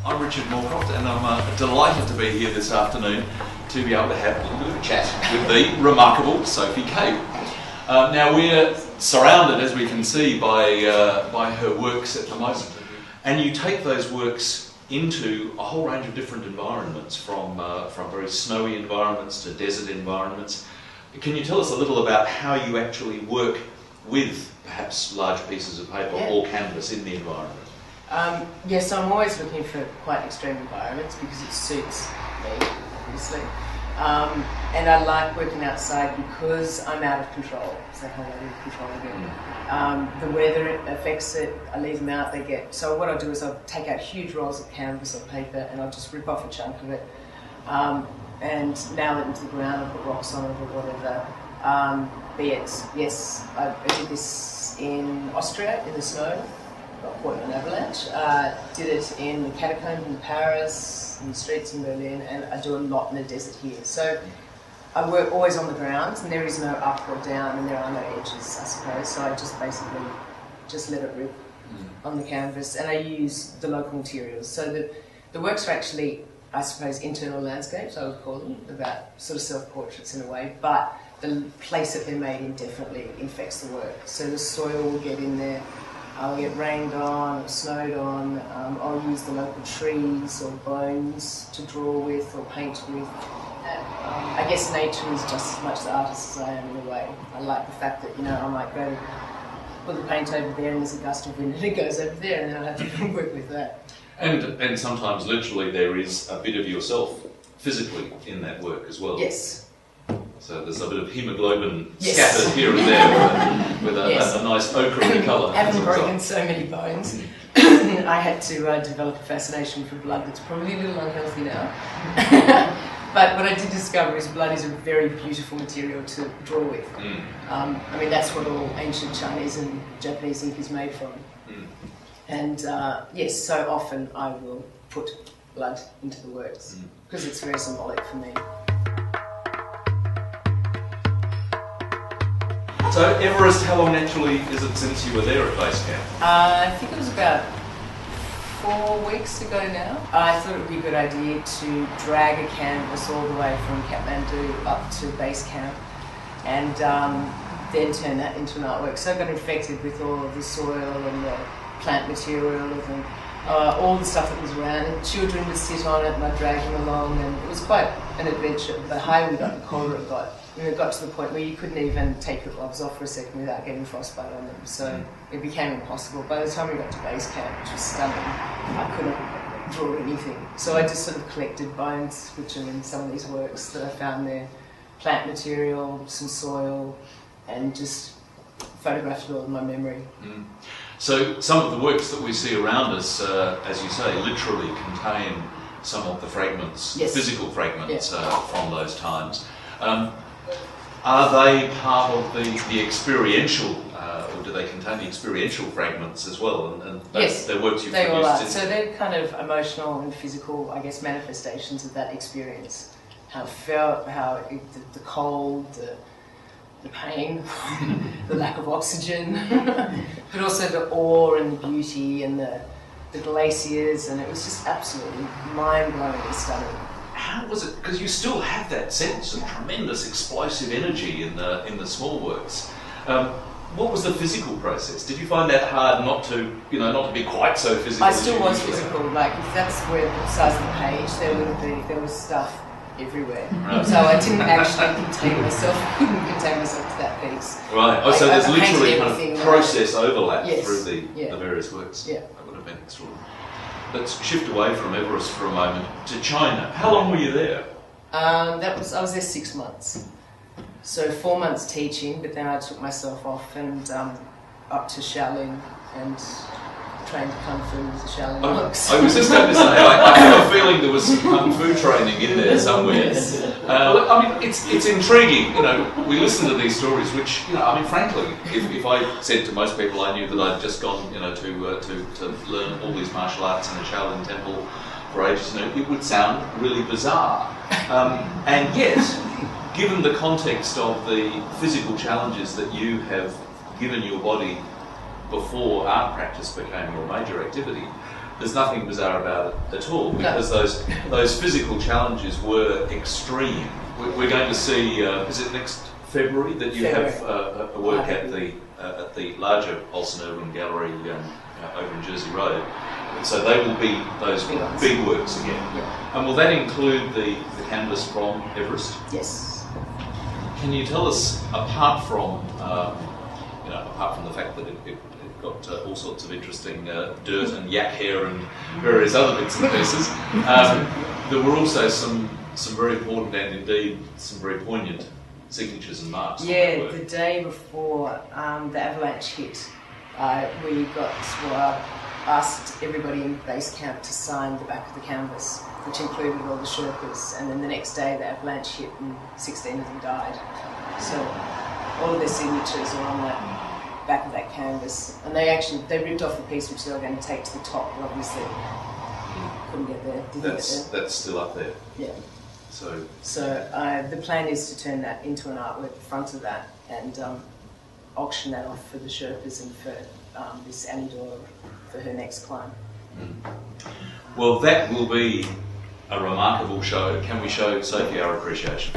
I'm Richard Morecroft, and I'm delighted to be here this afternoon to be able to have a little bit of a chat with the remarkable Sophie Cape. Now we're surrounded, as we can see, by her works at the moment, and you take those works into a whole range of different environments, from very snowy environments to desert environments. Can you tell us a little about how you actually work with perhaps large pieces of paper or canvas in the environment? Yes, I'm always looking for quite extreme environments because it suits me, obviously. And I like working outside because I'm out of control. It's that whole idea of control again. The weather affects it, I leave them out, so what I'll do is I'll take out huge rolls of canvas or paper and I'll just rip off a chunk of it and nail it into the ground and put rocks on it or whatever. I did this in Austria in the snow. Got caught in an avalanche. Did it in the catacombs in Paris, in the streets in Berlin, and I do a lot in the desert here. So I work always on the ground, and there is no up or down, and there are no edges, I suppose. So I just basically just let it rip on the canvas, and I use the local materials. So the works are actually, I suppose, internal landscapes, I would call them, about sort of self-portraits in a way, but the place that they're made in definitely infects the work. So the soil will get in there. I'll get rained on or snowed on. I'll use the local trees or bones to draw with or paint with. I guess nature is just as much the artist as I am in a way. I like the fact that, I might go put the paint over there and there's a gust of wind and it goes over there and then I have to work with that. And sometimes literally there is a bit of yourself physically in that work as well. Yes. So there's a bit of hemoglobin scattered here and there with a nice ochre colour. I haven't broken so many bones. I had to develop a fascination for blood that's probably a little unhealthy now. But what I did discover is blood is a very beautiful material to draw with. I mean, that's what all ancient Chinese and Japanese ink is made from. And yes, so often I will put blood into the works because it's very symbolic for me. So Everest, how long actually is it since you were there at base camp? I think it was about 4 weeks ago now. I thought it would be a good idea to drag a canvas all the way from Kathmandu up to base camp and then turn that into an artwork. So I got infected with all of the soil and the plant material and all the stuff that was around, and children would sit on it and I'd drag them along, and it was quite an adventure. The higher we got, the colder it got. And it got to the point where you couldn't even take your gloves off for a second without getting frostbite on them. So it became impossible. By the time we got to base camp, which was stunning, I couldn't draw anything. So I just sort of collected bones, which are in some of these works that I found there, plant material, some soil, and just photographed it all in my memory. So some of the works that we see around us, as you say, literally contain some of the fragments, physical fragments from those times. Are they part of the experiential, or do they contain the experiential fragments as well? And yes, they're works you've they all produced. are. So they're kind of emotional and physical, I guess, manifestations of that experience. How it felt, the cold, the pain, the lack of oxygen, but also the awe and the beauty and the glaciers, and it was just absolutely mind-blowingly stunning. How was it? Because you still have that sense of tremendous explosive energy in the small works. What was the physical process? Did you find that hard not to be quite so physical? I still was physical. Like if that's where the size of the page, there was stuff everywhere. Right. So I didn't actually contain myself. Couldn't contain myself to that piece. Right. Oh, so there's literally kind of process overlap through the various works. Yeah. That would have been extraordinary. Let's shift away from Everest for a moment to China. How long were you there? I was there 6 months. So 4 months teaching, but then I took myself off and up to Shaolin and trained Kung Fu with the Shaolin monks. I was just going to say, I have a feeling there was some Kung Fu training in there somewhere. I mean, it's intriguing. We listen to these stories, which, frankly, if I said to most people I knew that I'd just gone, to learn all these martial arts in a Shaolin temple for ages, it would sound really bizarre. And yet, given the context of the physical challenges that you have given your body before art practice became your major activity, there's nothing bizarre about it at all, because those physical challenges were extreme. We're going to see, is it next February that you have a work at the larger Olsen Irwin Gallery over in Jersey Road? So they will be those big works again. Yeah. And will that include the canvas from Everest? Yes. Can you tell us, apart from the fact that it got all sorts of interesting dirt and yak hair and various other bits and pieces, there were also some very important and indeed some very poignant signatures and marks. Yeah, the day before the avalanche hit, we asked everybody in base camp to sign the back of the canvas, which included all the Sherpas, and then the next day the avalanche hit and 16 of them died. So all of their signatures are on that back of that canvas, and they ripped off a piece which they were going to take to the top, but obviously couldn't get there. That's still up there. Yeah. So the plan is to turn that into an artwork, the front of that, and auction that off for the Sherpas and for this Annie Doyle for her next climb. Well, that will be a remarkable show. Can we show Sophie our appreciation?